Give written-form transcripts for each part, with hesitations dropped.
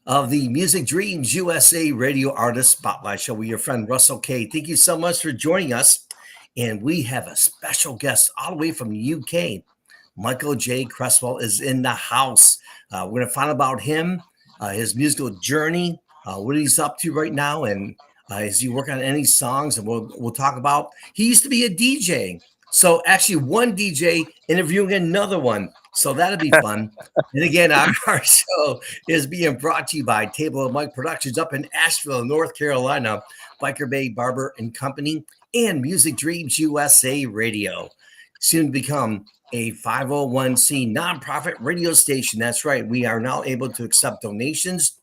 Of the Music Dreams USA Radio Artist Spotlight Show with your friend Russell K. Thank you so much for joining us. And we have a special guest all the way from the UK. Michael J. Cresswell is in the house. We're going to find out about him, his musical journey, what he's up to right now, and is he working on any songs? And we'll talk about. He used to be a DJ, so actually one DJ interviewing another one. So that'll be fun. And again, our show is being brought to you by Table of Mike Productions up in Asheville, North Carolina, Biker Bay Barber and Company, and Music Dreams USA Radio. Soon to become a 501c nonprofit radio station. That's right. We are now able to accept donations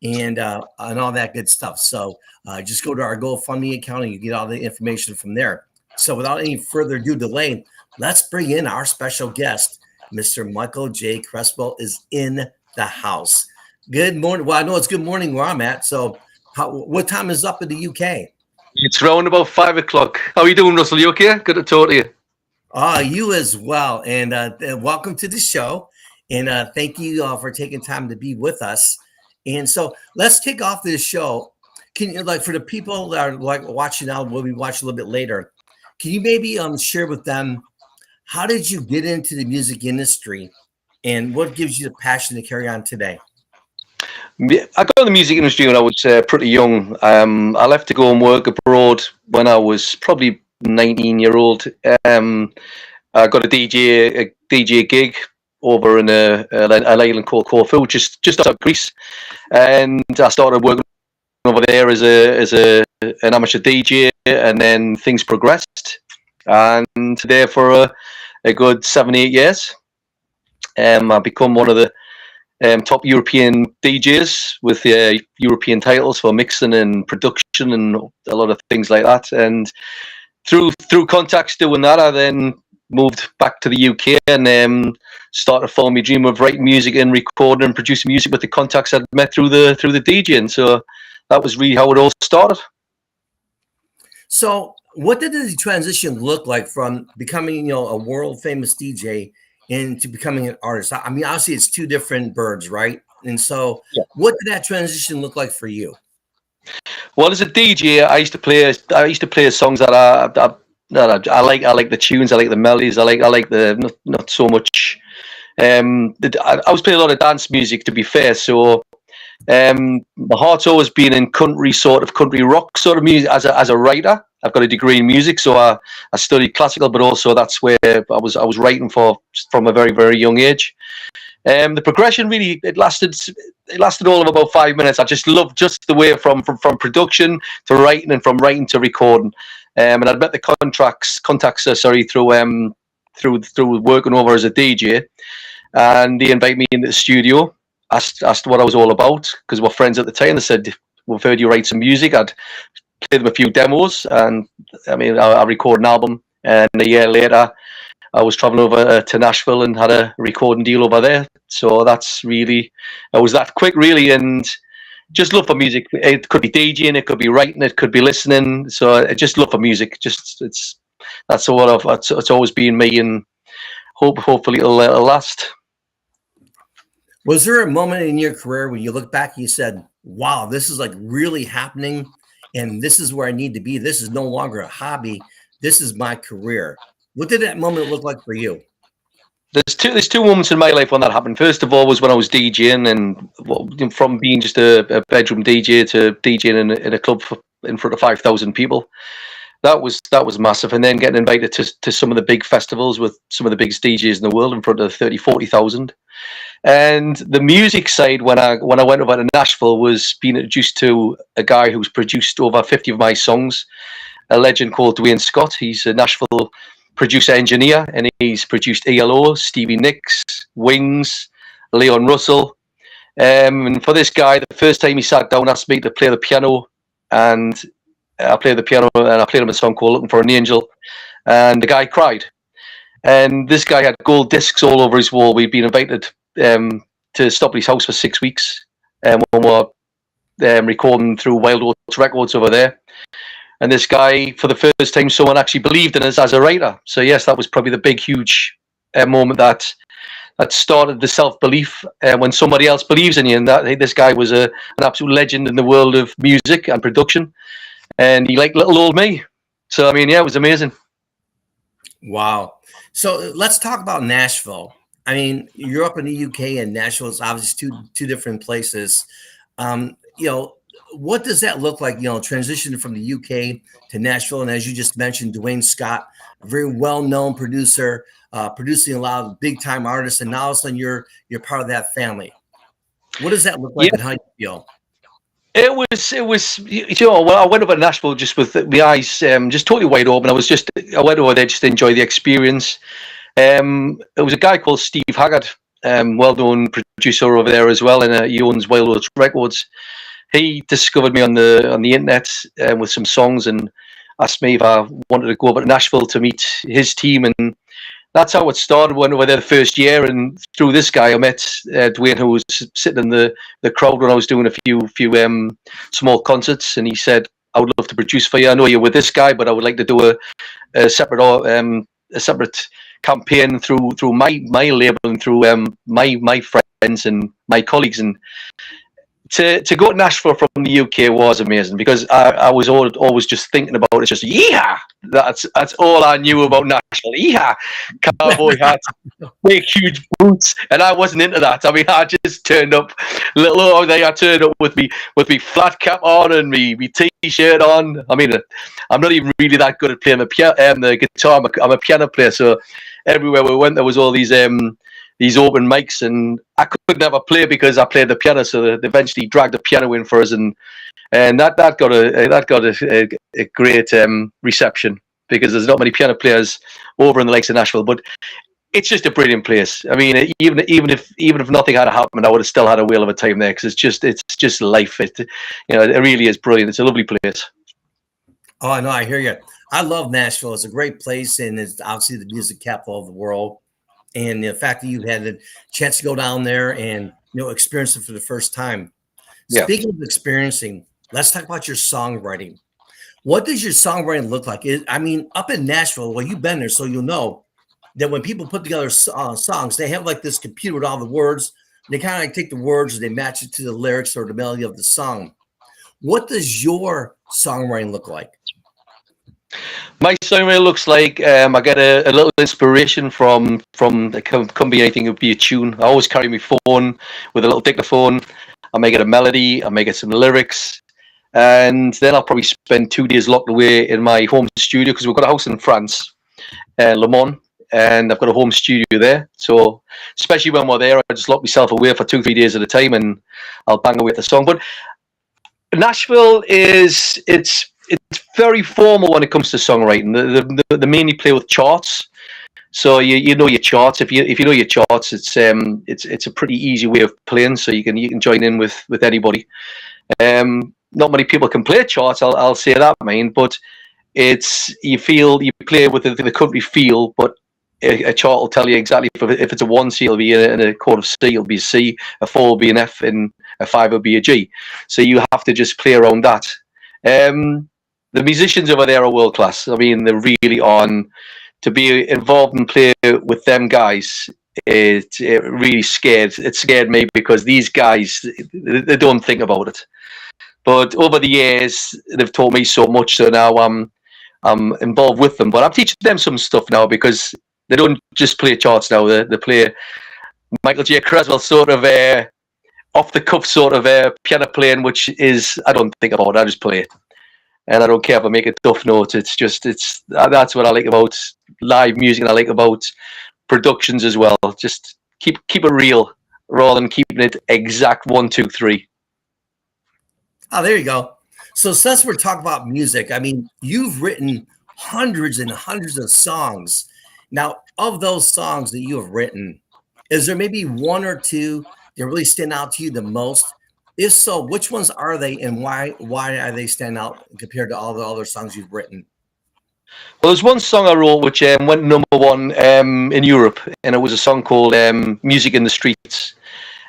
and all that good stuff. So just go to our GoFundMe account and you get all the information from there. So without any further ado delay, let's bring in our special guest. Mr. Michael J. Cresswell is in the house. Good morning. Well, I know it's good morning where I'm at. So what time is up in the UK? It's around about 5 o'clock. How are you doing, Russell? You okay? Good to talk to you. You as well. And welcome to the show. And thank you for taking time to be with us. And so let's kick off this show. Can you, like, for the people that are like watching now, we'll be watching a little bit later. Can you maybe share with them, how did you get into the music industry and what gives you the passion to carry on today? I got in the music industry when I was pretty young. I left to go and work abroad when I was probably 19-year-old. I got a DJ gig over in an island called Corfu, just outside Greece. And I started working over there as an amateur DJ, and then things progressed. And there for a good 7-8 years. I've become one of the top European DJs with European titles for mixing and production and a lot of things like that. And through contacts doing that, I then moved back to the UK and started following my dream of writing music and recording and producing music with the contacts I'd met through the DJing. So that was really how it all started. So what did the transition look like from becoming, a world famous DJ into becoming an artist? I mean, obviously it's two different birds, right? And so What did that transition look like for you? Well, as a DJ, I used to play songs that I like. I like the tunes. I like the melodies. I like the not so much. I was playing a lot of dance music, to be fair. So my heart's always been in country rock sort of music. As a writer, I've got a degree in music, so I studied classical, but also that's where I was writing from a very, very young age. The progression really it lasted all of about 5 minutes. I just loved just the way from production to writing and from writing to recording. And I'd met the contacts through working over as a DJ, and they invited me into the studio. Asked what I was all about because we're friends at the time. They said, "We've heard you write some music." I'd play them a few demos, and I recorded an album. And a year later, I was traveling over to Nashville and had a recording deal over there. So it was that quick, really, and just love for music. It could be DJing, it could be writing, it could be listening. So I just love for music. That's it's always been me, and hopefully it'll last. Was there a moment in your career when you look back and you said, wow, this is like really happening and this is where I need to be? This is no longer a hobby. This is my career. What did that moment look like for you? There's two moments in my life when that happened. First of all was when I was DJing, and from being just a bedroom DJ to DJing in a club in front of 5,000 people. That was massive. And then getting invited to some of the big festivals with some of the biggest DJs in the world in front of 40,000. And the music side, when I went over to Nashville, was being introduced to a guy who's produced over 50 of my songs, a legend called Dwayne Scott. He's a Nashville producer engineer, and he's produced ELO, Stevie Nicks, Wings, Leon Russell. And for this guy, the first time he sat down, asked me to play the piano, and I played the piano, and I played him a song called "Looking for an Angel," and the guy cried. And this guy had gold discs all over his wall. We'd been invited to stop at his house for 6 weeks, when we were recording through Wild Oats Records over there. And this guy, for the first time, someone actually believed in us as a writer. So yes, that was probably the big, huge moment that that started the self-belief when somebody else believes in you. And that this guy was an absolute legend in the world of music and production, and he liked little old me. So I mean, yeah, it was amazing. Wow. So let's talk about Nashville. I mean, you're up in the UK, and Nashville is obviously two different places. You know, what does that look like? You know, transitioning from the UK to Nashville, and as you just mentioned, Dwayne Scott, a very well-known producer, producing a lot of big-time artists, and now all of a sudden you're part of that family. What does that look like, Yeah. and how do you feel? It was, you know, well, I went over to Nashville just with my eyes just totally wide open. I went over there just to enjoy the experience. It was a guy called Steve Haggard, well-known producer over there as well, and he owns Wild Oats Records. He discovered me on the internet with some songs and asked me if I wanted to go over to Nashville to meet his team, and that's how it started. Went over there the first year, and through this guy, I met Dwayne, who was sitting in the crowd when I was doing a few small concerts, and he said, "I would love to produce for you. I know you're with this guy, but I would like to do a separate campaign through my label and through my friends and my colleagues." And to go to Nashville from the UK was amazing, because I was always just thinking about it. Just yeah, that's all I knew about Nashville. Yeah, cowboy hats, big huge boots, and I wasn't into that. I mean, I just turned up little over there. I turned up with me flat cap on and me t-shirt on. I mean, I'm not even really that good at playing the guitar. I'm a piano player, so everywhere we went there was all these open mics, and I could never play because I played the piano. So they eventually dragged the piano in for us, and that got a great reception, because there's not many piano players over in the likes of Nashville. But it's just a brilliant place. I mean, even if nothing had happened, I would have still had a whale of a time there, because it's just life. It really is brilliant. It's a lovely place. Oh, I know. I hear you. I love Nashville. It's a great place, and it's obviously the music capital of the world. And the fact that you had the chance to go down there and experience it for the first time. Yeah. Speaking of experiencing, let's talk about your songwriting. What does your songwriting look like? I mean, up in Nashville, well, you've been there, so you'll know that when people put together songs, they have like this computer with all the words. They kind of like take the words and they match it to the lyrics or the melody of the song. What does your songwriting look like? My songwriting looks like I get a little inspiration from the could be anything. It would be a tune. I always carry my phone with a little dictaphone. I may get a melody. I may get some lyrics, and then I'll probably spend 2 days locked away in my home studio, because we've got a house in France, Le Mans, and I've got a home studio there. So especially when we're there, I just lock myself away for 2-3 days at a time, and I'll bang away at the song. But Nashville it's very formal when it comes to songwriting. They mainly play with charts, so you know your charts. If you know your charts, it's a pretty easy way of playing. So you can join in with anybody. Not many people can play charts. I'll say that, but you play with the country feel, but a chart will tell you exactly if it's a 1 C, it'll be in a chord of C, it'll be a C, a 4 will be an F, and a 5 will be a G. So you have to just play around that. The musicians over there are world class. I mean, they're really on. To be involved and play with them guys, it really scared me, because these guys, they don't think about it. But over the years, they've taught me so much. So now I'm involved with them. But I'm teaching them some stuff now, because they don't just play charts now. They play Michael J. Creswell sort of off the cuff sort of piano playing, which is, I don't think about it. I just play it. And I don't care if I make a tough note. That's what I like about live music, and I like about productions as well. Just keep it real rather than keeping it exact 1, 2, 3. Oh, there you go. So since we're talking about music, I mean, you've written hundreds and hundreds of songs. Now, of those songs that you have written, is there maybe one or two that really stand out to you the most? If so, which ones are they, and why are they stand out compared to all the other songs you've written? Well, there's one song I wrote which went #1 in Europe, and it was a song called "Music in the Streets."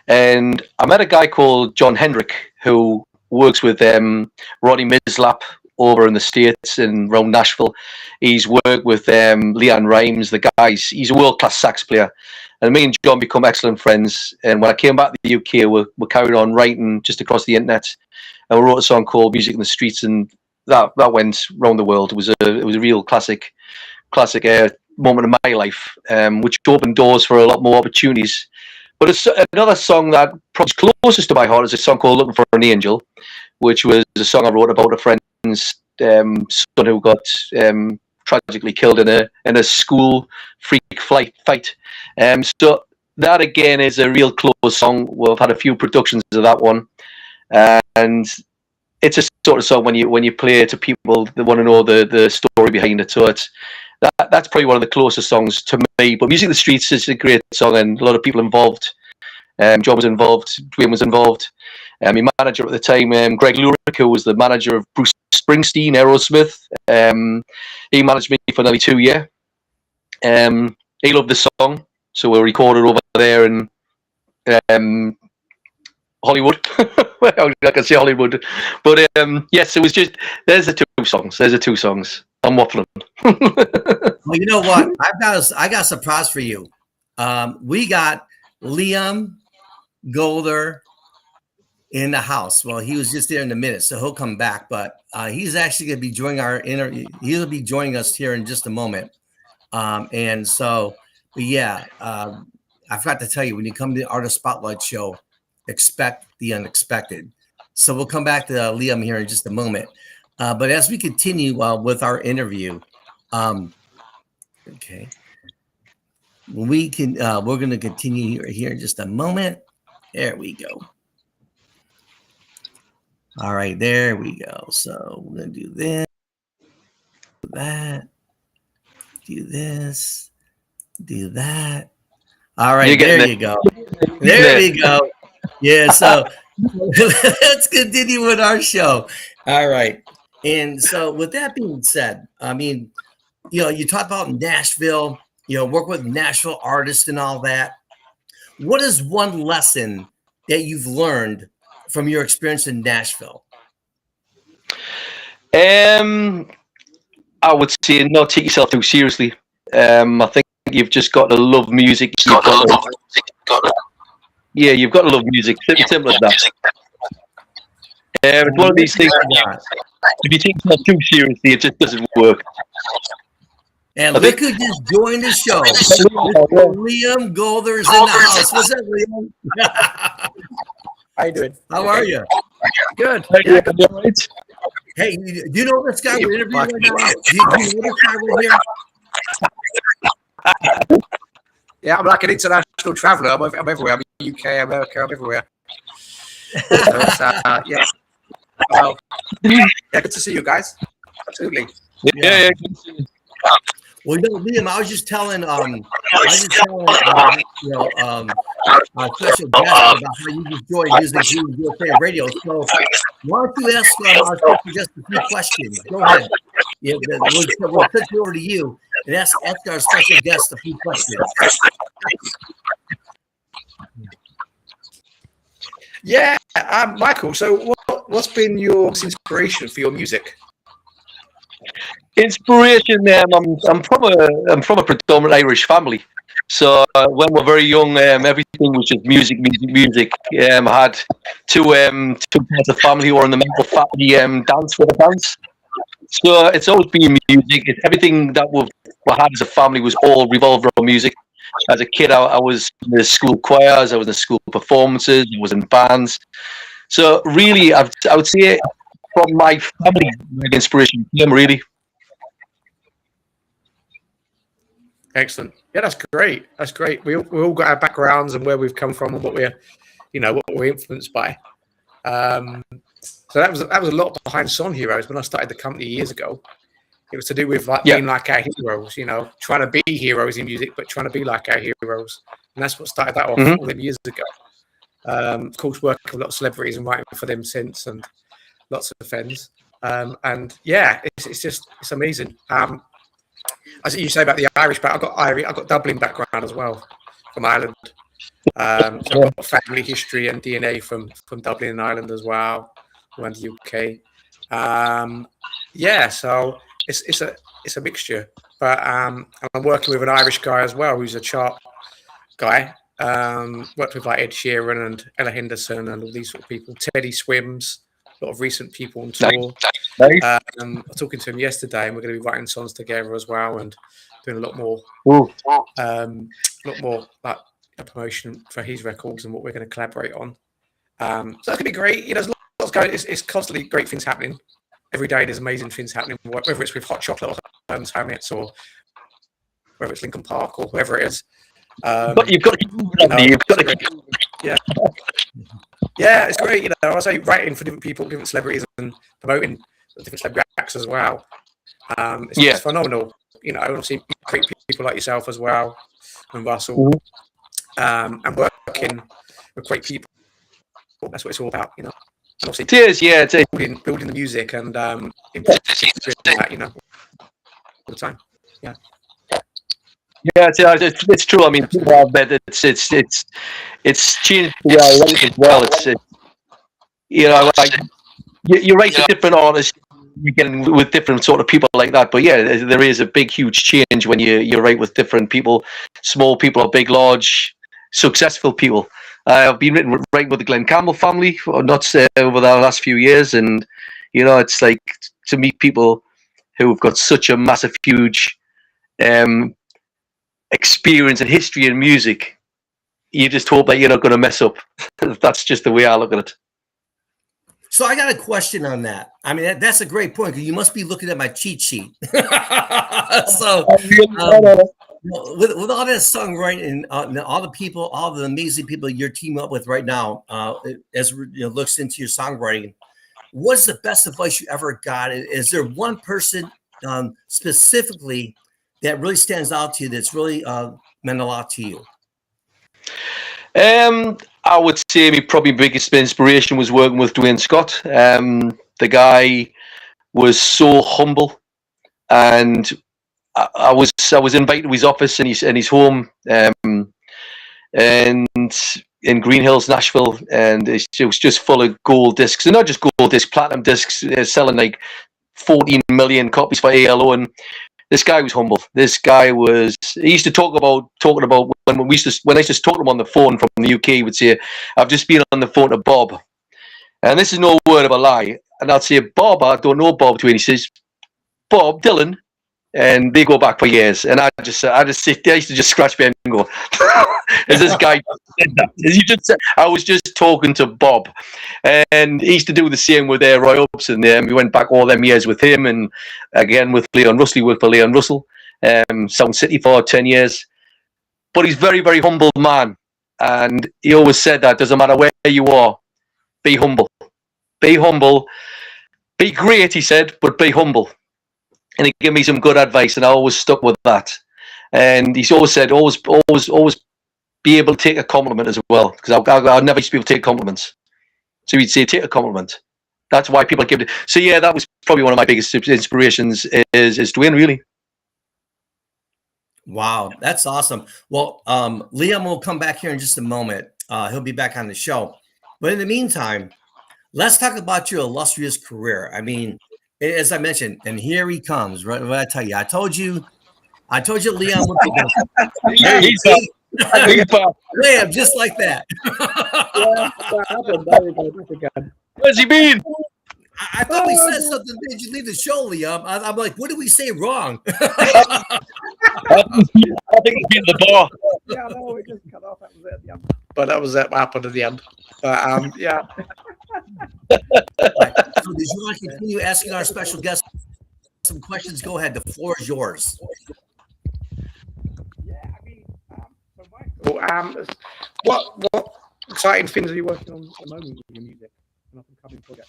And I met a guy called John Hendrick, who works with Ronnie Mislap over in the States and around Nashville. He's worked with Leanne Rimes, the guys. He's a world-class sax player. And me and John become excellent friends. And when I came back to the UK, we carried on writing just across the internet. And we wrote a song called Music in the Streets, and that went around the world. It was a real classic moment in my life, which opened doors for a lot more opportunities. But it's another song that probably closest to my heart is a song called Looking for an Angel, which was a song I wrote about a friend's son who got tragically killed in a school freak fight. So that again is a real close song. We've had a few productions of that one, and it's a sort of song when you play it to people that want to know the story behind it. So that's probably one of the closest songs to me. But Music in the Streets is a great song, and a lot of people involved. John was involved, Dwayne was involved. My manager at the time, Greg Lurick, who was the manager of Bruce Springsteen, Aerosmith. He managed me for nearly 2 years. He loved the song, so we recorded over there in Hollywood. I can say Hollywood, but yes, it was just there's the two songs. I'm waffling. Well, you know what? I got a surprise for you. We got Liam Golder in the house. Well, he was just there in a minute, so he'll come back. But he's actually going to be joining our interview. He'll be joining us here in just a moment. And so, but yeah, I forgot to tell you, when you come to the Artist Spotlight show, expect the unexpected. So we'll come back to Liam here in just a moment. But as we continue with our interview, okay, we're going to continue here in just a moment. There we go. All right, there we go. So we're going to do this, do that, do this, do that. All right, there you go. There we go. Yeah, so let's continue with our show. All right. And so with that being said, I mean, you talk about Nashville, work with Nashville artists and all that. What is one lesson that you've learned from your experience in Nashville? I would say not take yourself too seriously. I think you've just got to love music. You've got to love music. Simple as that. It's one of these things. If you take yourself too seriously, it just doesn't work. And look who just joined the show. Liam Golder's in the house. What's up, Liam? How you doing? How are you? Good. Yeah. Hey, do you know this guy we're interviewing right now? Do you know this guy right here? Yeah, I'm like an international traveller. I'm everywhere. I'm in UK, America, I'm everywhere. So yeah. Well, yeah, good to see you guys. Absolutely. Yeah. Well, Liam, I was just telling our special guest about how you enjoy Music Dream USA Radio. So why don't you ask our special guest a few questions? Go ahead. Yeah, we'll put you over to you and ask our special guest a few questions. Yeah, Michael. So, what's been your inspiration for your music? Inspiration. I'm from a predominant Irish family, so when we're very young, everything was just music. I had two parts of family who were in the mental faculty dance for the bands. So it's always been music. Everything that we had as a family was all revolved around music. As a kid, I was in the school choirs, I was in the school performances, I was in bands. So really, I would say from my family, the inspiration came really. Excellent. Yeah, that's great. That's great. We all got our backgrounds and where we've come from and what we're influenced by. So that was a lot behind Son Heroes when I started the company years ago. It was to do with being like our heroes, trying to be heroes in music, but trying to be like our heroes. And that's what started that off all them years ago. Of course, working with a lot of celebrities and writing for them since, and lots of friends. And yeah, it's amazing. As you say about the Irish background, I've got Dublin background as well, from Ireland. So I've got family history and DNA from Dublin and Ireland as well, around the UK. Yeah, so it's a mixture, but I'm working with an Irish guy as well, who's a chart guy. Worked with like Ed Sheeran and Ella Henderson and all these sort of people. Teddy Swims, a lot of recent people on tour. Nice. I was talking to him yesterday, and we're going to be writing songs together as well, and doing a lot more like promotion for his records and what we're going to collaborate on. So that's going to be great. You know, there's lots going. It's constantly great things happening. Every day there's amazing things happening, whether it's with Hot Chocolate or Holmes Hamnets or whether it's Lincoln Park or whoever it is. But you've got to keep moving. You've got to keep moving. Yeah. Yeah, it's great. You know, I say writing for different people, different celebrities, and promoting different celebrity acts as well. It's phenomenal. You know, obviously great people like yourself as well, and Russell, and working with great people. That's what it's all about, you know. And obviously, It is, yeah. It's building the music and that, you know, all the time. Yeah. Yeah, it's true. I mean, people have bet it's changed the way I write as well. It's you know, like you write to different artists, you get in with different sort of people like that. But yeah, there is a big, huge change when you write with different people, small people or big, large, successful people. I've been writing with the Glenn Campbell family over the last few years, and you know, it's like to meet people who've got such a massive, huge experience and history in music. You just hope that you're not going to mess up. That's just the way I look at it. So I got a question on that. I mean, that's a great point, because you must be looking at my cheat sheet. So with all that songwriting and all the people, all the amazing people you're teaming up with right now, as looks into your songwriting, what's the best advice you ever got? Is there one person specifically that really stands out to you, that's really meant a lot to you? I would say my probably biggest inspiration was working with Dwayne Scott. The guy was so humble, and I was invited to his office in his home, and in Green Hills, Nashville, and it was just full of gold discs, and not just gold discs, platinum discs, selling like 14 million copies for ALO. And this guy was humble. This guy was. He used to talking about when I used to talk to him on the phone from the UK. He would say, "I've just been on the phone to Bob," and this is no word of a lie. And I'd say, "Bob, I don't know Bob." To him, he says, "Bob Dylan," and they go back for years. And I just sit there. I used to just scratch my head and go, "Is this guy said that?" As you just said, I was just talking to Bob, and he used to do the same with Roy Orbison. We went back all them years with him, and again with Leon Russell. He worked for Leon Russell, Sound City for 10 years. But he's very, very humble man, and he always said that doesn't matter where you are, be humble, be humble, be great. He said, but be humble. And he gave me some good advice, and I always stuck with that. And he's always said, always be able to take a compliment as well, because I never used to be able to take compliments. So he'd say, take a compliment. That's why people give it. So yeah, that was probably one of my biggest inspirations is Dwayne, really. Wow, that's awesome. Well, Liam will come back here in just a moment. He'll be back on the show. But in the meantime, let's talk about your illustrious career. I mean, as I mentioned, and here he comes. Right? What I tell you, I told you, Liam would be Liam, just like that. Where's he been? I thought we said something. Did you leave the show, Liam? I'm like, what did we say wrong? I think he's been the bar. Yeah, no, we just cut off. That was it at the end. But that was what happened at the end. But yeah. Right. So did you want to continue asking our special guest some questions? Go ahead. The floor is yours. Yeah, I mean, so Michael, what exciting things are you working on at the moment with your music? An up-and-coming project?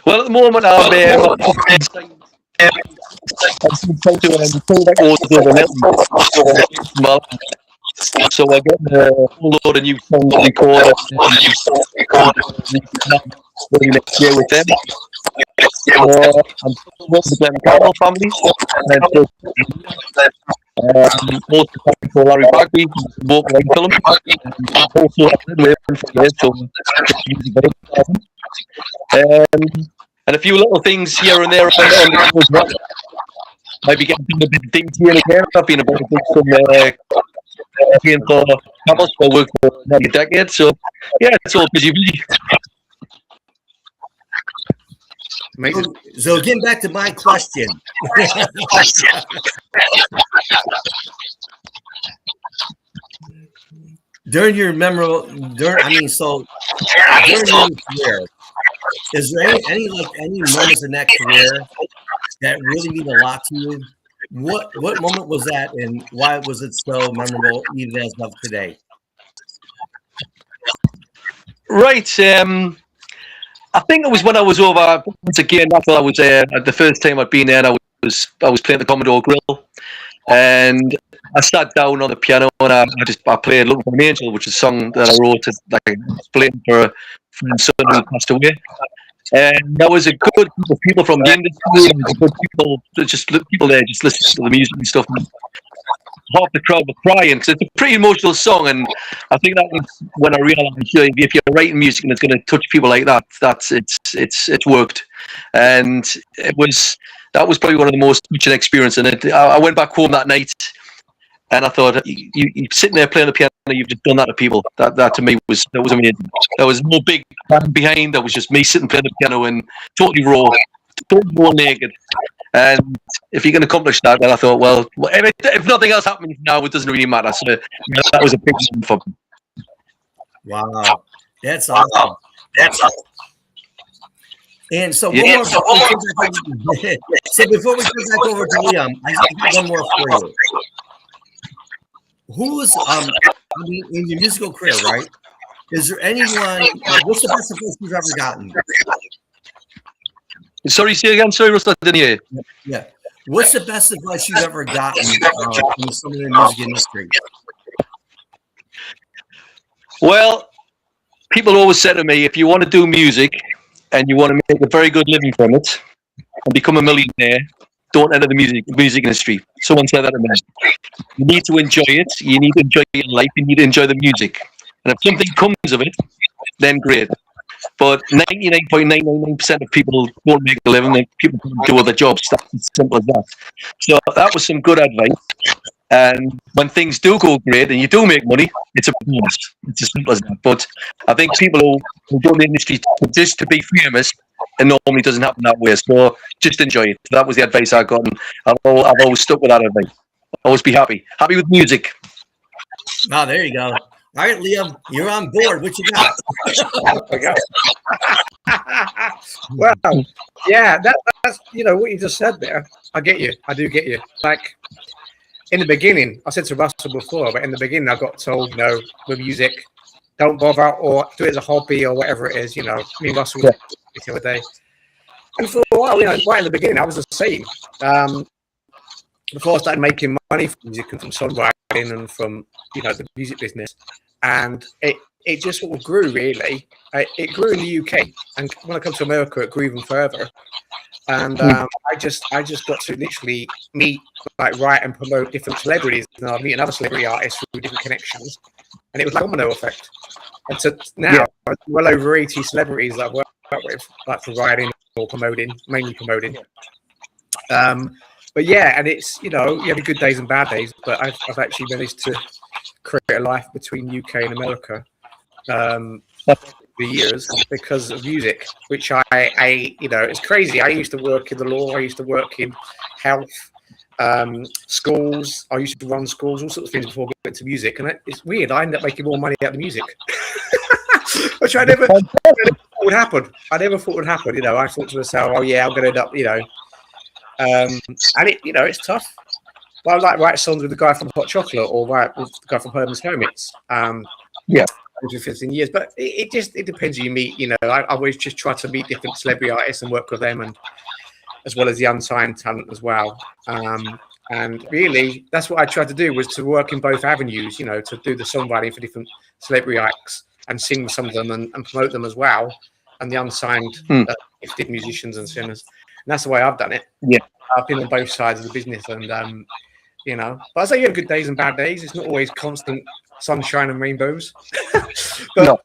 Well, at the moment, so I got a whole load of new songs recorded next year with them. I'm with the Glenn Campbell family. Also for Larry Bagby, vocal and film. Also, we're for years, so and a few little things here and there on the go as well. Maybe getting a bit of things here and again. I've been about to do some playing for Campbell's for work for nearly a decade. So yeah, it's all busy. Amazing. So getting back to my question. During your memorable, during your career, is there any moments in that career that really mean a lot to you? What moment was that, and why was it so memorable, even as of today? Right. I think it was when I was over once again. After I was the first time I'd been there, and I was playing the Commodore Grill, and I sat down on the piano and I played "Looking for an Angel," which is a song that I wrote playing for a friend's son who passed away. And there was a good group of people from the industry, and good people, people there just listening to the music and stuff. And half the crowd were crying because it's a pretty emotional song, and I think that was when I realised if you're writing music and it's going to touch people like that, it's worked, and that was probably one of the most touching experiences. And I went back home that night, and I thought, you sitting there playing the piano, you've just done that to people. That to me was amazing. There was no big band behind. There was just me sitting playing the piano and totally raw naked. And if you can accomplish that, then I thought, well, if nothing else happens now, it doesn't really matter. So that was a big win for me. Wow, that's awesome. And so, Yeah. so before we come back over to Liam, I got one more for you. Who was in your musical career, right? Is there anyone? What's the best advice you've ever gotten? Sorry, say again. Sorry, Russ, I didn't hear you. Yeah. What's the best advice you've ever gotten from someone in the music industry? Well, people always say to me, if you want to do music and you want to make a very good living from it and become a millionaire, don't enter the music industry. Someone said that to me. You need to enjoy it. You need to enjoy your life. You need to enjoy the music. And if something comes of it, then great. But 99.999% of people don't make a living. People do other jobs. That's as simple as that. So that was some good advice. And when things do go great and you do make money, it's a bonus. It's as simple as that. But I think people who go in the industry just to be famous, it normally doesn't happen that way. So just enjoy it. That was the advice I got, and I've always stuck with that advice. Always be happy with music. Oh, there you go. All right, Liam, you're on board. What you got? Well, yeah, that's what you just said there. I get you. I do get you. Like in the beginning, I said to Russell before, but in the beginning, I got told, with music, don't bother or do it as a hobby or whatever it is. Me and Russell the other day. And for a while, right in the beginning, I was the same. Before I started making money from music and from songwriting and from the music business, and it just sort of grew really. It grew in the UK, and when I come to America, it grew even further. And I just got to literally meet, write and promote different celebrities, and I'd meet another celebrity artist through different connections, and it was like a domino effect. And so now, well over 80 celebrities that I've worked with, for writing or promoting, mainly promoting. But yeah, and it's you have good days and bad days, but I've actually managed to create a life between UK and America for years because of music, which I it's crazy. I used to work in the law, I used to work in health, schools. I used to run schools, all sorts of things before getting into music, and it's weird. I ended up making more money out of the music, which I never thought would happen. I never thought would happen. I thought to myself, oh yeah, I'm going to end up, and it's tough. But I write songs with the guy from Hot Chocolate or write with the guy from Herman's Hermits. For 15 years, but it depends who you meet. I always just try to meet different celebrity artists and work with them, and as well as the unsigned talent as well. And really, that's what I tried to do, was to work in both avenues. To do the songwriting for different celebrity acts and sing with some of them and promote them as well, and the unsigned gifted musicians and singers. And that's the way I've done it. Yeah, I've been on both sides of the business, and but I say you have good days and bad days. It's not always constant sunshine and rainbows. but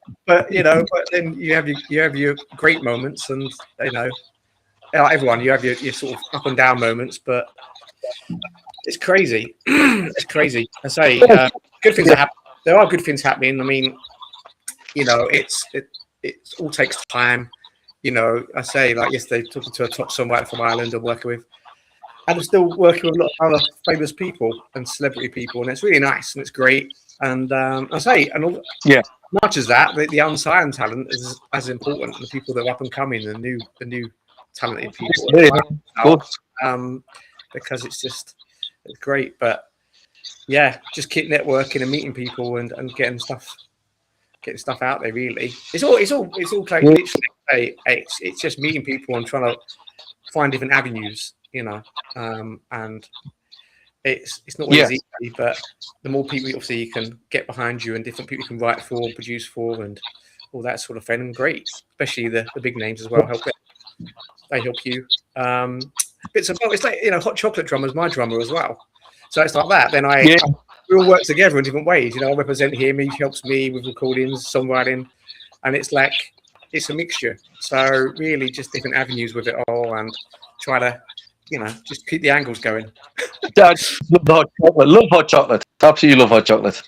then you have your great moments, and everyone, you have your sort of up and down moments, but it's crazy. It's crazy. I say, good things are happening. There are good things happening. I mean, you know, it all takes time. You know, I say, like yesterday, talking to a top songwriter from Ireland I'm working with, and I'm still working with a lot of other famous people and celebrity people, and it's really nice and it's great. And I say, and all, much as that, the unsigned talent is as important. The people that are up and coming, the new talented people, because it's great. But yeah, just keep networking and meeting people and getting stuff out there. Really, it's all like literally, it's just meeting people and trying to find different avenues, you know, and it's not always easy, but the more people obviously you can get behind you and different people you can write for, produce for, and all that sort of thing, and great, especially the big names as well. They help you. It's like, you know, Hot Chocolate drummer's my drummer as well, so it's like that. Then we all work together in different ways. You know, I represent him, he helps me with recordings, songwriting, and it's like it's a mixture. So really, just different avenues with it all, and try to, you know, just keep the angles going. Dad, love hot chocolate. Absolutely love hot chocolate.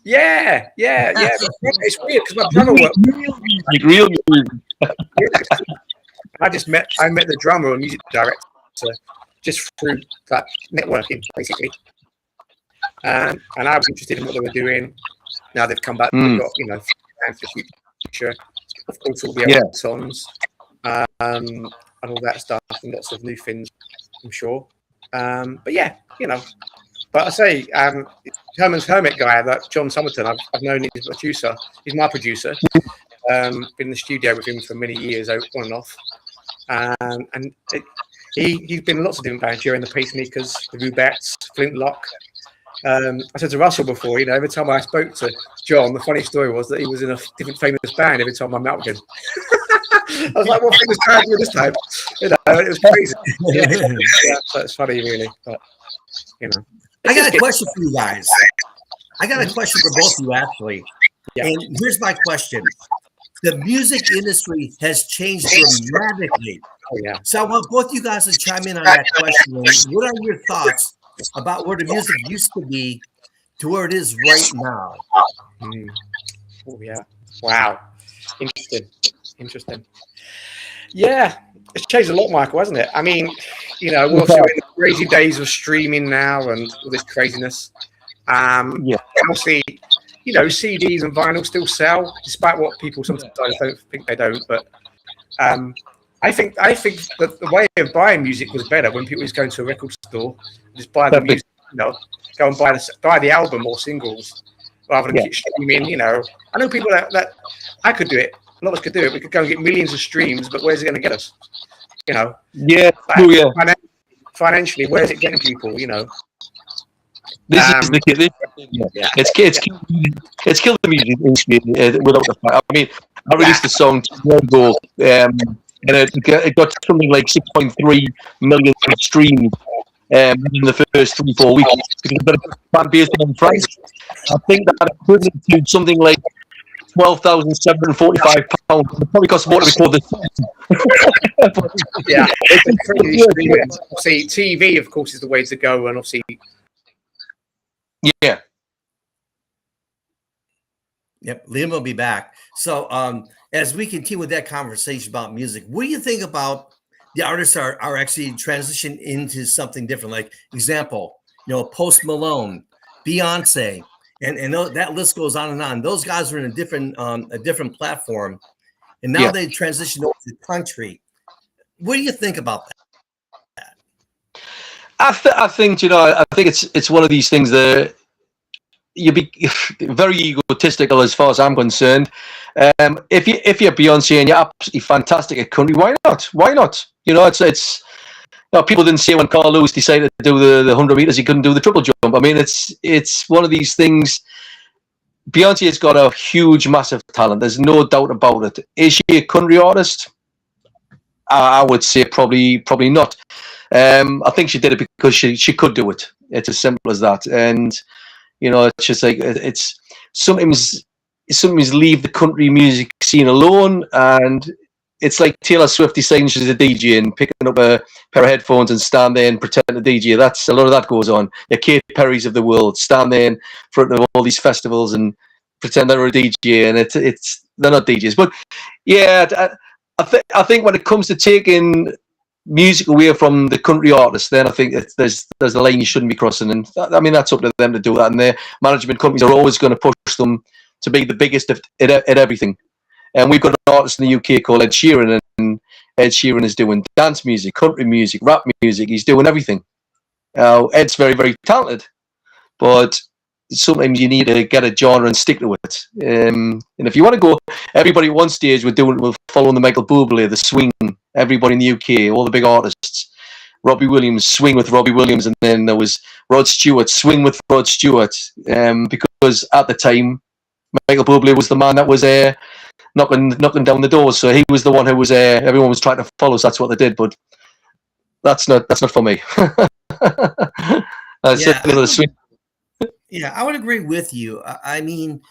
Yeah. It's weird because my drummer worked. Real. I met the drummer and music director just through that networking, basically. And I was interested in what they were doing. Now they've come back. They've got, you know, plans for the future. Of course, all the other songs and all that stuff, and lots of new things, I'm sure. But yeah, you know. But I say, Herman's Hermit guy, that John Somerton, I've known his producer. He's my producer. Been in the studio with him for many years, on and off. And he's been in lots of different bands during the Pacemakers, the Rubettes, Flintlock. I said to Russell before, you know, every time I spoke to John, the funny story was that he was in a different famous band every time I met him. I was like, what famous band are you this time? You know, it was crazy. Yeah, so it's funny, really. But, you know. I got a question for you guys. I got a question for both of you, actually. Yeah. And here's my question. The music industry has changed dramatically. Oh, yeah. So I want both you guys to chime in on that question. What are your thoughts about where the music used to be to where it is right now? Oh, yeah. Wow. Interesting. Yeah. It's changed a lot, Michael, hasn't it? I mean, you know, we're also in the crazy days of streaming now and all this craziness. Obviously, you know, CDs and vinyl still sell, despite what people sometimes don't think they don't. But I think that the way of buying music was better when people was going to a record store, just buy the music, you know, go and buy the album or singles rather than keep streaming. You know, I know people that I could do it. A lot of us could do it. We could go and get millions of streams, but where's it going to get us? You know, financially, where's it getting people? You know, this is the kid. It's killed the music industry without the fact. I mean, I released a song 2 years ago, and it got something like 6.3 million streams in the first 3-4 weeks because of the fan base in France. I think that equivalent to something like £12,745. It probably costs more to record this. Yeah, see, TV, of course, is the way to go, and obviously, Yep, Liam will be back. So, as we continue with that conversation about music, what do you think about the artists are actually transitioning into something different? Like, example, you know, Post Malone, Beyonce. And that list goes on and on. Those guys are in a different platform, and now they transitioned over to country. What do you think about that? I think, you know, I think it's one of these things that you'd be very egotistical as far as I'm concerned. If you're Beyonce and you're absolutely fantastic at country, why not? Why not? You know, it's. No, people didn't say when Carl Lewis decided to do the 100 meters, he couldn't do the triple jump. I mean, it's one of these things. Beyonce has got a huge, massive talent. There's no doubt about it. Is she a country artist? I would say probably not. I think she did it because she could do it. It's as simple as that. And you know, it's just like it's sometimes leave the country music scene alone and it's like Taylor Swift deciding she's a DJ and picking up a pair of headphones and stand there and pretend to DJ. That's a lot of that goes on. The Katy Perrys of the world stand there in front of all these festivals and pretend they're a DJ, and it's they're not DJs. But yeah, I think when it comes to taking music away from the country artists, then I think there's a line you shouldn't be crossing, and I mean that's up to them to do that. And their management companies are always going to push them to be the biggest at everything. And we've got an artist in the UK called Ed Sheeran, and Ed Sheeran is doing dance music, country music, rap music. He's doing everything. Ed's very, very talented, but sometimes you need to get a genre and stick to it. And if you want to go, everybody at one stage we're following the Michael Bublé, the swing. Everybody in the UK, all the big artists. Robbie Williams, swing with Robbie Williams, and then there was Rod Stewart, swing with Rod Stewart. Because at the time, Michael Bublé was the man that was knocking down the doors. So he was the one who was everyone was trying to follow. So that's what they did. But that's not for me. Yeah, I would agree with you. I mean,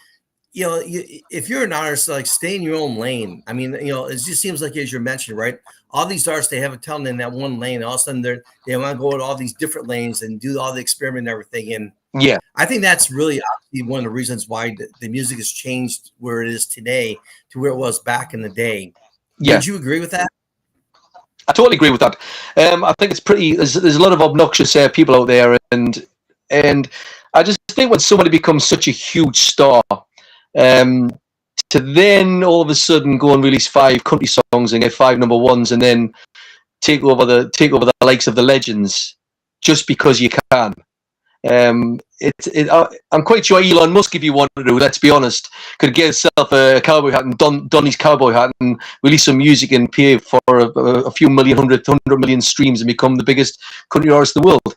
you know, if you're an artist, like stay in your own lane. I mean, you know, it just seems like, as you mentioned, right? All these artists, they have a talent in that one lane. All of a sudden, they want to go to all these different lanes and do all the experiment and everything. And yeah, I think that's really one of the reasons why the music has changed where it is today to where it was back in the day. Yeah. Would you agree with that? I totally agree with that. I think it's pretty. There's a lot of obnoxious people out there, and I just think when somebody becomes such a huge star, to then all of a sudden go and release 5 country songs and get 5 number ones, and then take over the likes of the legends just because you can. I'm quite sure Elon Musk, if you wanted to, let's be honest, could get himself a cowboy hat and don his cowboy hat and release some music and pay for a few million, 100 million streams and become the biggest country artist in the world.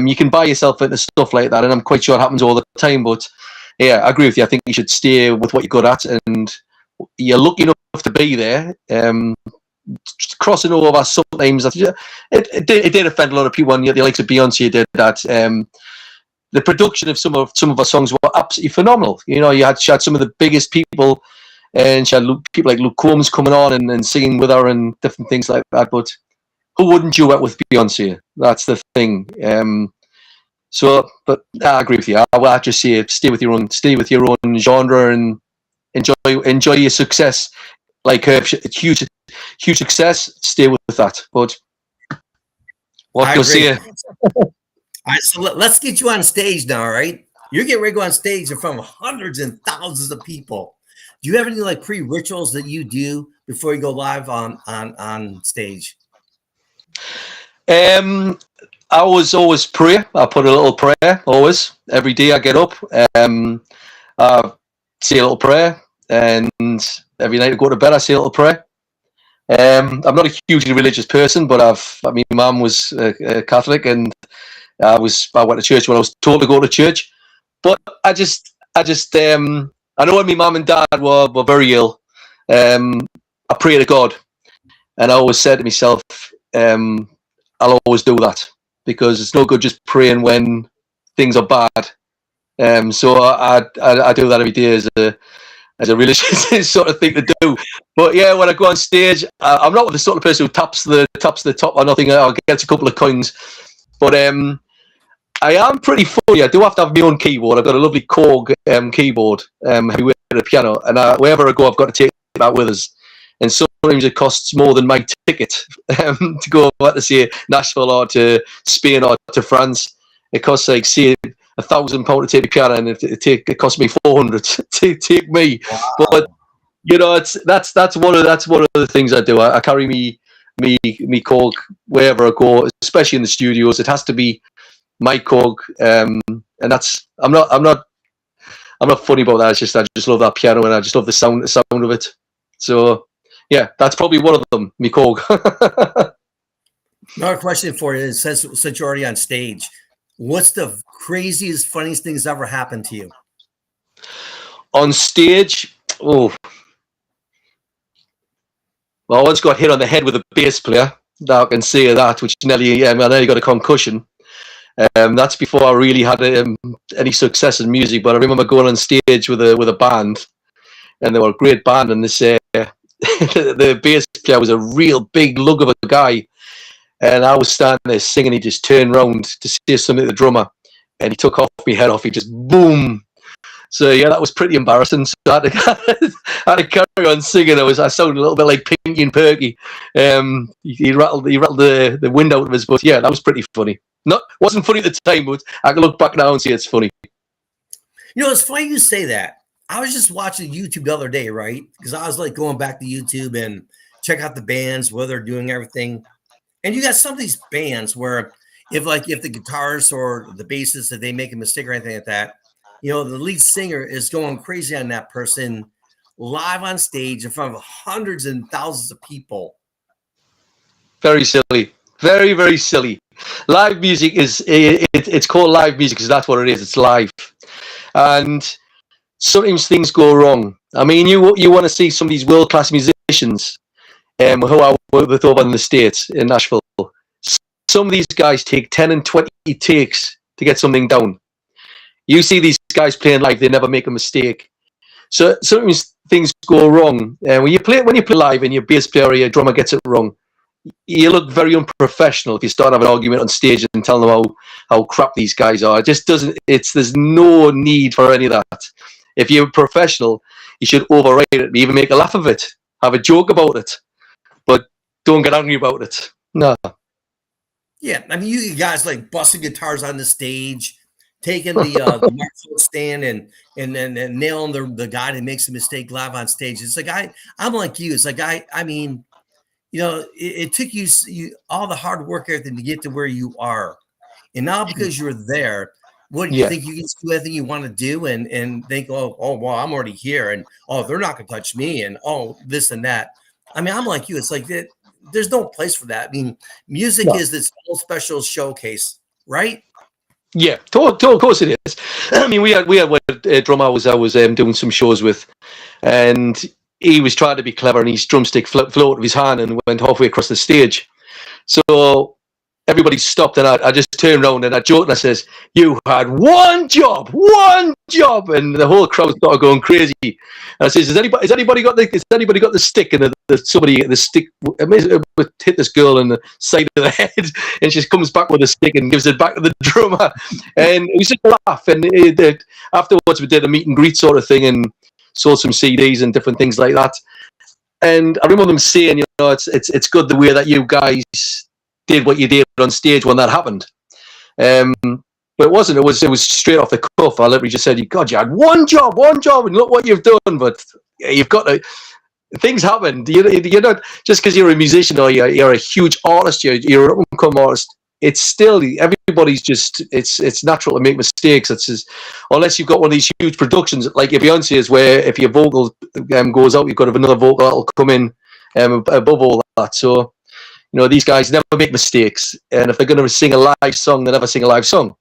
You can buy yourself into stuff like that, and I'm quite sure it happens all the time. But yeah, I agree with you. I think you should stay with what you're good at, and you're lucky enough to be there. Crossing over sometimes, it did offend a lot of people, and the likes of Beyonce did that. The production of some of her songs were absolutely phenomenal. You know, she had some of the biggest people, and she had people like Luke Combs coming on and singing with her and different things like that. But who wouldn't duet with Beyonce? That's the thing. But I agree with you. I just say stay with your own genre and enjoy your success. Like her, huge success. Stay with that. But what you'll see. All right, so let's get you on stage now. All right, you're getting ready to go on stage in front of hundreds and thousands of people. Do you have any like pre-rituals that you do before you go live on stage? I always pray. I put a little prayer always every day. I get up, I say a little prayer, and every night I go to bed I say a little prayer. I'm not a hugely religious person, but my mum was Catholic, and I went to church when I was told to go to church. But I know when my mum and dad were very ill, I pray to God, and I always said to myself, I'll always do that, because it's no good just praying when things are bad. So I do that every day as a religious sort of thing to do. But yeah, when I go on stage, I'm not the sort of person who taps the top or nothing. I'll get a couple of coins, but I am pretty funny. I do have to have my own keyboard. I've got a lovely Korg keyboard with a piano, and wherever I go, I've got to take that with us. And sometimes it costs more than my ticket to go to say Nashville or to Spain or to France. It costs like say £1,000 to take the piano, and it cost me 400 to take me. Wow. But you know, that's one of the things I do. I carry me Korg wherever I go, especially in the studios. It has to be my Korg, and that's I'm not funny about that. It's just I just love that piano, and I just love the sound of it. So yeah, that's probably one of them, me Korg. Another question for you is, since you're already on stage, what's the craziest, funniest things ever happened to you? On stage, well, I once got hit on the head with a bass player. I can say that, which I nearly got a concussion. That's before I really had any success in music. But I remember going on stage with a band, and they were a great band. And this the bass guy was a real big lug of a guy. And I was standing there singing. He just turned round to say something to the drummer, and he took off my head off. He just boom. So yeah, that was pretty embarrassing. So I had to carry on singing. I sounded a little bit like Pinky and Perky. He rattled the wind out of his butt. Yeah, that was pretty funny. Wasn't funny at the time, but I can look back now and see it's funny. You know, it's funny you say that. I was just watching YouTube the other day, right? Because I was like going back to YouTube and check out the bands, where they're doing everything. And you got some of these bands where if the guitarist or the bassist, if they make a mistake or anything like that, you know, the lead singer is going crazy on that person live on stage in front of hundreds and thousands of people. Very silly. Very, very silly. Live music it's called live music because that's what it is. It's live. And sometimes things go wrong. I mean, you want to see some of these world-class musicians who I work with over in the States, in Nashville. Some of these guys take 10 and 20 takes to get something down. You see these guys playing live, they never make a mistake. So sometimes things go wrong. And when you play live and your bass player or your drummer gets it wrong, you look very unprofessional if you start having an argument on stage and tell them how crap these guys are. It just doesn't, there's no need for any of that. If you're professional, you should overrate it, even make a laugh of it, have a joke about it. But don't get angry about it. No. Yeah, I mean, you guys like busting guitars on the stage, taking the microphone stand and nailing the guy that makes a mistake live on stage. It's like I'm like you. It's like I mean, you know, it took you all the hard work, everything to get to where you are, and now because you're there, what do you think you can do everything you want to do and think, oh well, I'm already here, and oh, they're not gonna touch me, and oh, this and that. I mean, I'm like you. It's like that. There's no place for that. I mean, music is this whole special showcase, right? Yeah, of course it is. I mean, we had a drummer I was doing some shows with, and he was trying to be clever, and his drumstick flew out of his hand and went halfway across the stage. So everybody stopped, and I just turned around and I joked and I says, "You had one job," and the whole crowd started going crazy. And I says, "Has anybody got the stick?" And the stick hit this girl in the side of the head, and she comes back with a stick and gives it back to the drummer. And we just laugh. And afterwards, we did a meet and greet sort of thing and sold some CDs and different things like that. And I remember them saying, you know, it's good the way that you guys did what you did on stage when that happened. But it wasn't. It was straight off the cuff. I literally just said, "God, you had one job, and look what you've done." But you've got to. Things happen. You're not just because you're a musician or you're a huge artist. You're an up-and-coming artist. It's still everybody's just. It's natural to make mistakes. It's just, unless you've got one of these huge productions like your Beyonce's, where if your vocal goes out, you've got another vocal that'll come in above all that. So. You know, these guys never make mistakes, and if they're going to sing a live song, they never sing a live song.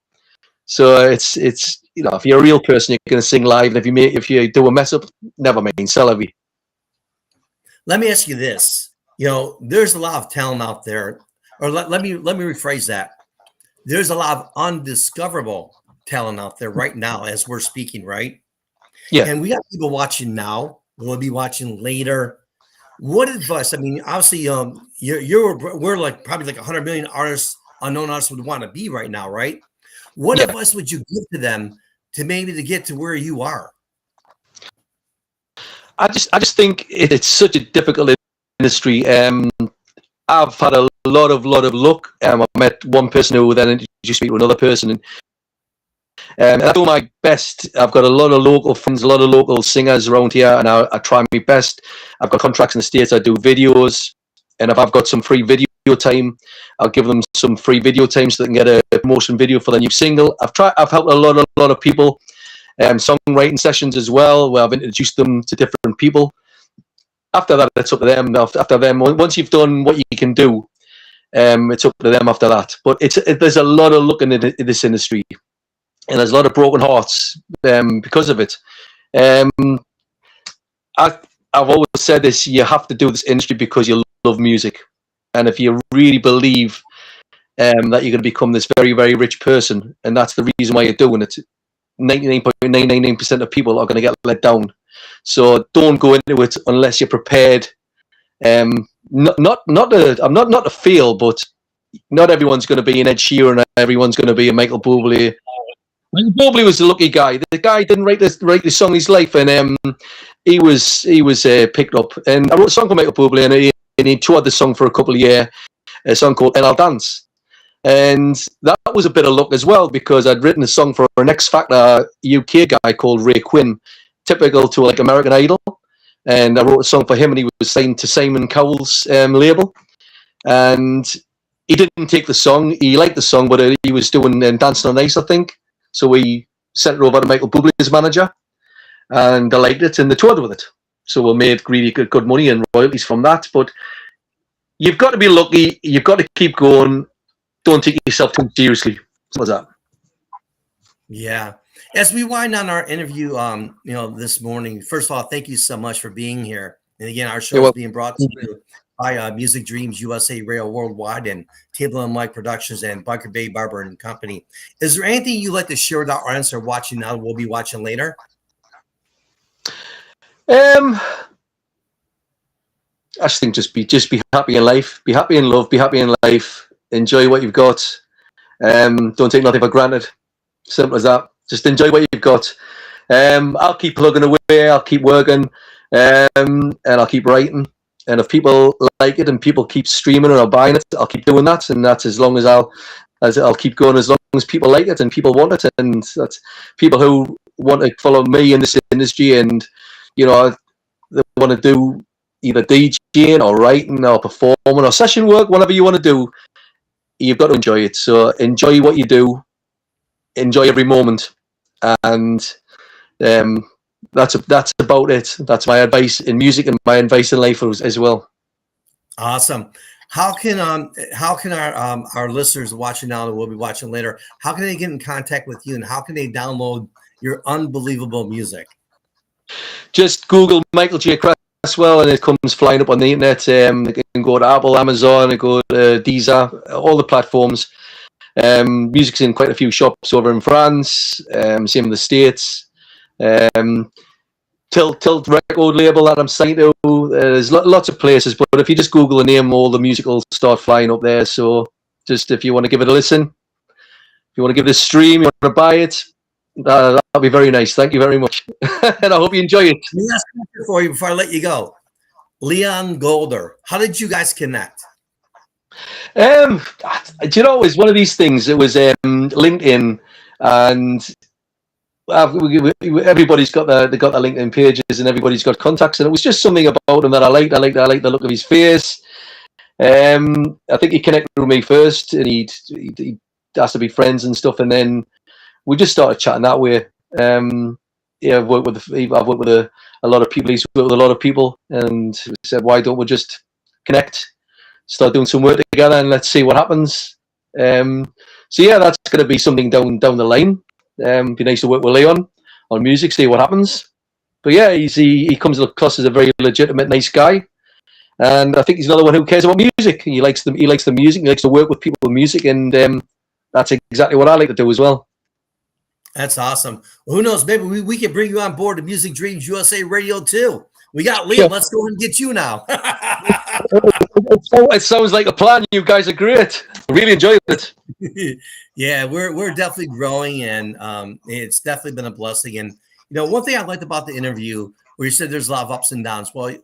So it's you know, if you're a real person, you're going to sing live, and if you do a mess up, never mind, celebrate. Let me ask you this: you know, there's a lot of talent out there, or let me rephrase that. There's a lot of undiscoverable talent out there right now as we're speaking, right? Yeah. And we got people watching now. We'll be watching later. What advice? I mean, obviously, we're like probably like 100 million artists, unknown artists would want to be right now, right? What advice would you give to them to get to where you are? I just think it's such a difficult industry. I've had a lot of luck. I met one person who then introduced me to another person, and I do my best. I've got a lot of local friends, a lot of local singers around here, and I try my best. I've got contracts in the States. I do videos, and if I've got some free video time, I'll give them some free video time so they can get a promotion video for the new single. I've helped a lot of people, songwriting sessions as well, where I've introduced them to different people. After that, it's up to them. After them, once you've done what you can do, it's up to them after that. But there's a lot of luck in this industry. And there's a lot of broken hearts because of it. I've always said this: you have to do this industry because you love music, and if you really believe that you're going to become this very, very rich person, and that's the reason why you're doing it, 99.999% of people are going to get let down. So don't go into it unless you're prepared I'm not a feel, but not everyone's going to be an Ed Sheeran. Everyone's going to be a Michael Bublé. Michael Bublé was the lucky guy. The guy didn't write this song in his life, and he was picked up. And I wrote a song for Michael Bublé, and he toured the song for a couple of years. A song called "And I'll Dance," and that was a bit of luck as well because I'd written a song for an X Factor UK guy called Ray Quinn, typical to like American Idol. And I wrote a song for him, and he was signed to Simon Cowell's label. And he didn't take the song. He liked the song, but he was doing Dancing on Ice, I think. So we sent it over to Michael Bublé's manager, and they liked it, and they toured with it. So we made really good money and royalties from that. But you've got to be lucky. You've got to keep going. Don't take yourself too seriously. What's that? Yeah. As we wind on our interview, this morning, first of all, thank you so much for being here. And again, our show is being brought to you by Music Dreams USA Radio Worldwide and Table and Mike Productions and Bunker Bay Barber and Company. Is there anything you'd like to share with our audience or watching now? We'll be watching later. I just think just be happy in life, be happy in love, be happy in life. Enjoy what you've got. Don't take nothing for granted. Simple as that. Just enjoy what you've got. I'll keep plugging away. I'll keep working, and I'll keep writing. And if people like it and people keep streaming or buying it, I'll keep doing that. And that's as long as I'll keep going as long as people like it and people want it. And that's people who want to follow me in this industry and they want to do either DJing or writing or performing or session work, whatever you want to do. You've got to enjoy it. So enjoy what you do. Enjoy every moment. And that's about it. That's my advice in music and my advice in life as well. Awesome. How can our listeners watching now that we'll be watching later, how can they get in contact with you and how can they download your unbelievable music? Just Google Michael J. Cresswell and it comes flying up on the internet. They can go to Apple, Amazon, and go to Deezer, all the platforms. Music's in quite a few shops over in France, same in the States. Tilt record label that I'm signed to. There's lots of places, but if you just Google the name, all the music will start flying up there. So just if you want to give it a listen, if you want to give it a stream, you want to buy it, that'll be very nice. Thank you very much. And I hope you enjoy it. Let me ask a question for you before I let you go. Leon Golder, how did you guys connect? Do you know, it was one of these things. It was LinkedIn, and everybody's got their LinkedIn pages, and everybody's got contacts, and it was just something about him that I liked. I liked the look of his face. I think he connected with me first, and he asked to be friends and stuff, and then we just started chatting that way. I've worked with a lot of people. He's worked with a lot of people, and we said, why don't we just connect? Start doing some work together and let's see what happens. So yeah, that's going to be something down the line. Be nice to work with Leon on music, see what happens. But yeah, he comes across as a very legitimate, nice guy, and I think he's another one who cares about music. He likes the music. He likes to work with people with music, and that's exactly what I like to do as well. That's awesome. Well, who knows? Maybe we can bring you on board to Music Dreams USA Radio too. We got Leon. Yeah. Let's go and get you now. It sounds like a plan. You guys are great. I really enjoyed it. Yeah, we're definitely growing, and it's definitely been a blessing. And one thing I liked about the interview, where you said there's a lot of ups and downs. Well,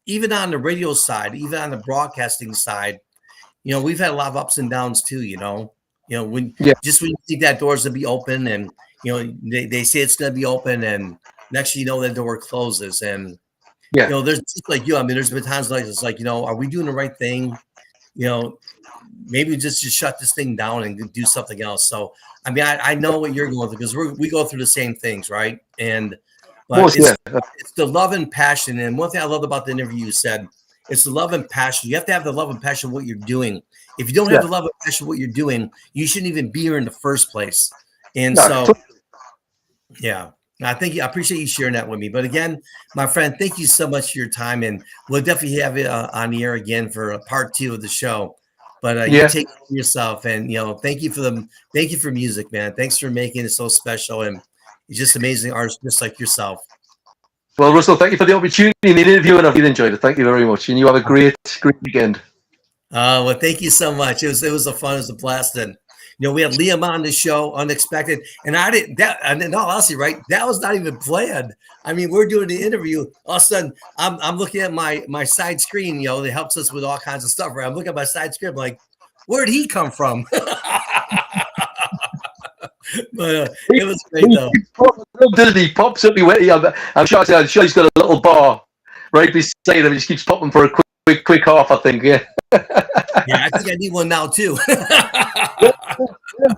even on the radio side, even on the broadcasting side, we've had a lot of ups and downs too. When you think that door's gonna be open, and they say it's gonna be open, and next you know that door closes, and there's just like there's been times like it's like, are we doing the right thing? Maybe just shut this thing down and do something else. So, I know what you're going through because we go through the same things, right? But it's the love and passion. And one thing I love about the interview you said, it's the love and passion. You have to have the love and passion of what you're doing. If you don't have the love and passion of what you're doing, you shouldn't even be here in the first place. And I appreciate you sharing that with me. But again, my friend, thank you so much for your time, and we'll definitely have it on the air again for part 2 of the show. But you take care of yourself, and thank you for music, man. Thanks for making it so special, and you're just amazing artists, just like yourself. Well, Russell, thank you for the opportunity and the interview, and I've really enjoyed it. Thank you very much, and you have a great weekend. Well, thank you so much. It was a fun, it was a blast, and we had Liam on the show, unexpected, and I didn't. That, and in all honesty, right, that was not even planned. I mean, we're doing the interview. All of a sudden, I'm looking at my side screen. That helps us with all kinds of stuff. Right, I'm looking at my side screen, I'm like, where did he come from? But it was great though. He pops up. I'm sure he's got a little bar right beside him. He just keeps popping for a quick half. I think. Yeah. Yeah, I think I need one now too.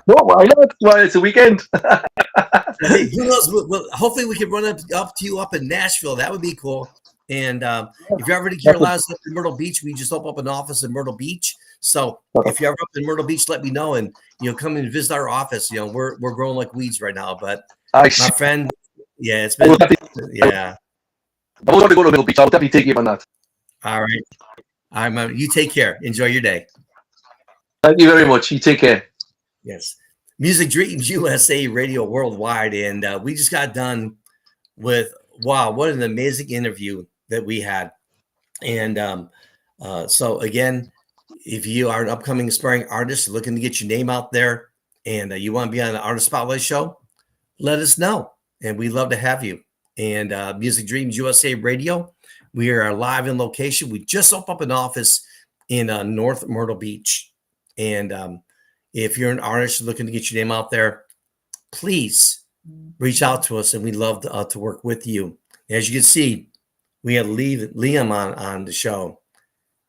Well, why not? Why, it's a weekend. Hey, who knows? Hopefully, we can run up to you up in Nashville. That would be cool. And if you're ever in Carolina, up in Myrtle Beach, we just opened up an office in Myrtle Beach. So if you're ever up in Myrtle Beach, let me know, and come and visit our office. We're growing like weeds right now. But my friend, yeah, it's been yeah. I want to go to Myrtle Beach. I'll definitely take you on that. All right. You take care. Enjoy your day. Thank you very much. You take care. Yes. Music Dreams USA Radio Worldwide. And we just got done with, wow, what an amazing interview that we had. And so, again, if you are an upcoming aspiring artist looking to get your name out there and you want to be on the Artist Spotlight Show, let us know. And we'd love to have you. And Music Dreams USA Radio, we are live in location. We just opened up an office in North Myrtle Beach. And if you're an artist looking to get your name out there, please reach out to us, and we'd love to work with you. As you can see, we had Liam on the show.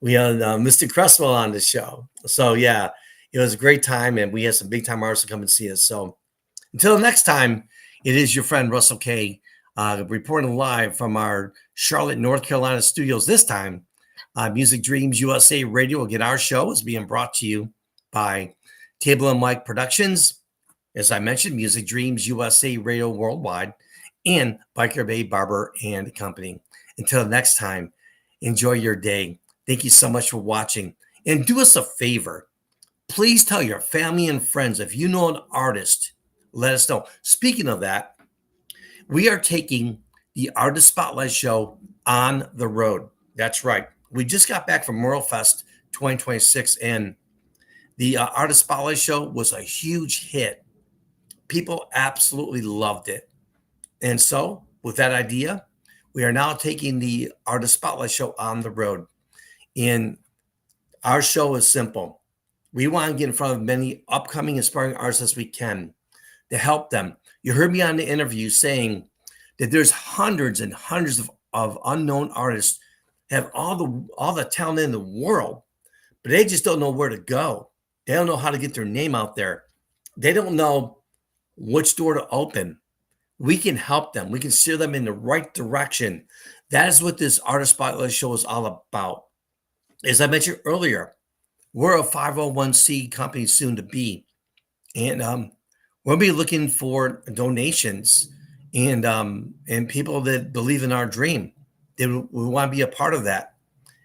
We had Mr. Cresswell on the show. So, yeah, it was a great time, and we had some big-time artists to come and see us. So until next time, it is your friend Russell K. Reporting live from our Charlotte, North Carolina studios. This time, Music Dreams USA Radio. Again, our show is being brought to you by Table and Mic Productions. As I mentioned, Music Dreams USA Radio Worldwide, and Biker Bay Barber and Company. Until next time, enjoy your day. Thank you so much for watching. And do us a favor. Please tell your family and friends, if you know an artist, let us know. Speaking of that, we are taking the Artist Spotlight Show on the road. That's right. We just got back from Merle Fest 2026, and the Artist Spotlight Show was a huge hit. People absolutely loved it. And so, with that idea, we are now taking the Artist Spotlight Show on the road. And our show is simple. We want to get in front of many upcoming aspiring artists as we can to help them. You heard me on the interview saying that there's hundreds and hundreds of unknown artists have all the talent in the world, but they just don't know where to go. They don't know how to get their name out there. They don't know which door to open. We can help them. We can steer them in the right direction. That is what this Artist Spotlight Show is all about. As I mentioned earlier, we're a 501c company soon to be. And we'll be looking for donations and people that believe in our dream. They want to be a part of that.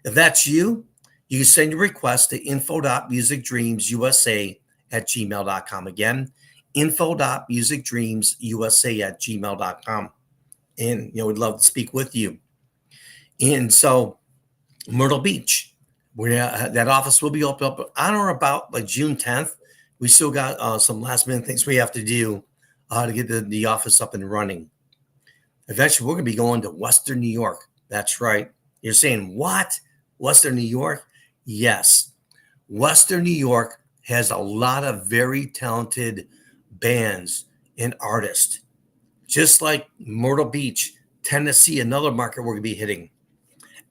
If that's you, you can send your request to info.musicdreamsusa@gmail.com. Again, info.musicdreamsusa@gmail.com. And, we'd love to speak with you. And so Myrtle Beach, where that office will be open up on or about like June 10th. We still got some last minute things we have to do to get the office up and running. Eventually, we're going to be going to Western New York. That's right. You're saying, what? Western New York? Yes. Western New York has a lot of very talented bands and artists. Just like Myrtle Beach, Tennessee, another market we're going to be hitting.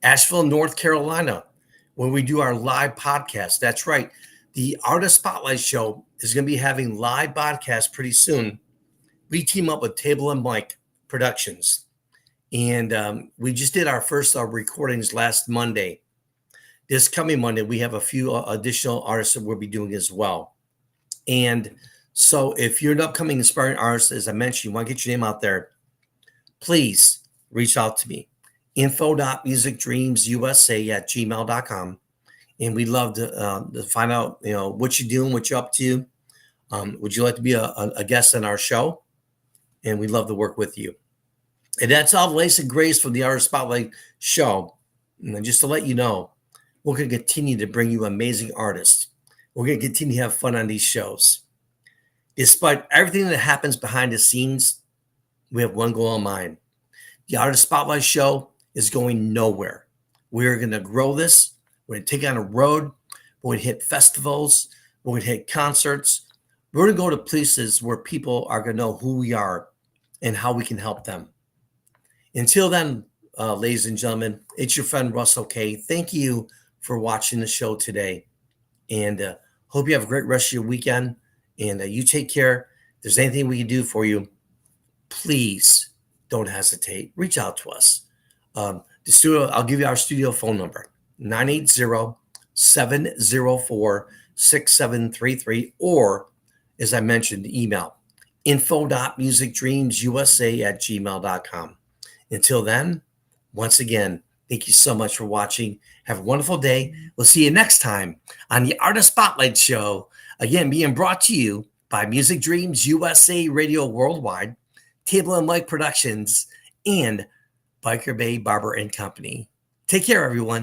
Asheville, North Carolina, when we do our live podcast. That's right. The Artist Spotlight Show is going to be having live podcasts pretty soon. We team up with Table and Mic Productions. And we just did our first recordings last Monday. This coming Monday, we have a few additional artists that we'll be doing as well. And so if you're an upcoming aspiring artist, as I mentioned, you want to get your name out there, please reach out to me. info.musicdreamsusa@gmail.com. And we'd love to find out, what you're doing, what you're up to. Would you like to be a guest on our show? And we'd love to work with you. And that's all Lace and Grace from the Artist Spotlight show. And just to let you know, we're going to continue to bring you amazing artists. We're going to continue to have fun on these shows. Despite everything that happens behind the scenes, we have one goal in mind. The Artist Spotlight show is going nowhere. We're going to grow this. We're going to take it on a road. We're going to hit festivals. We're going to hit concerts. We're going to go to places where people are going to know who we are and how we can help them. Until then, ladies and gentlemen, it's your friend Russell K. Thank you for watching the show today. And hope you have a great rest of your weekend. And you take care. If there's anything we can do for you, please don't hesitate. Reach out to us. The studio, I'll give you our studio phone number, 980-704-6733, or, as I mentioned, the email, info.musicdreamsusa@gmail.com. Until then, once again, thank you so much for watching. Have a wonderful day. We'll see you next time on the Artist Spotlight Show. Again, being brought to you by Music Dreams USA Radio Worldwide, Table and Mic Productions, and Biker Bay Barber and Company. Take care, everyone.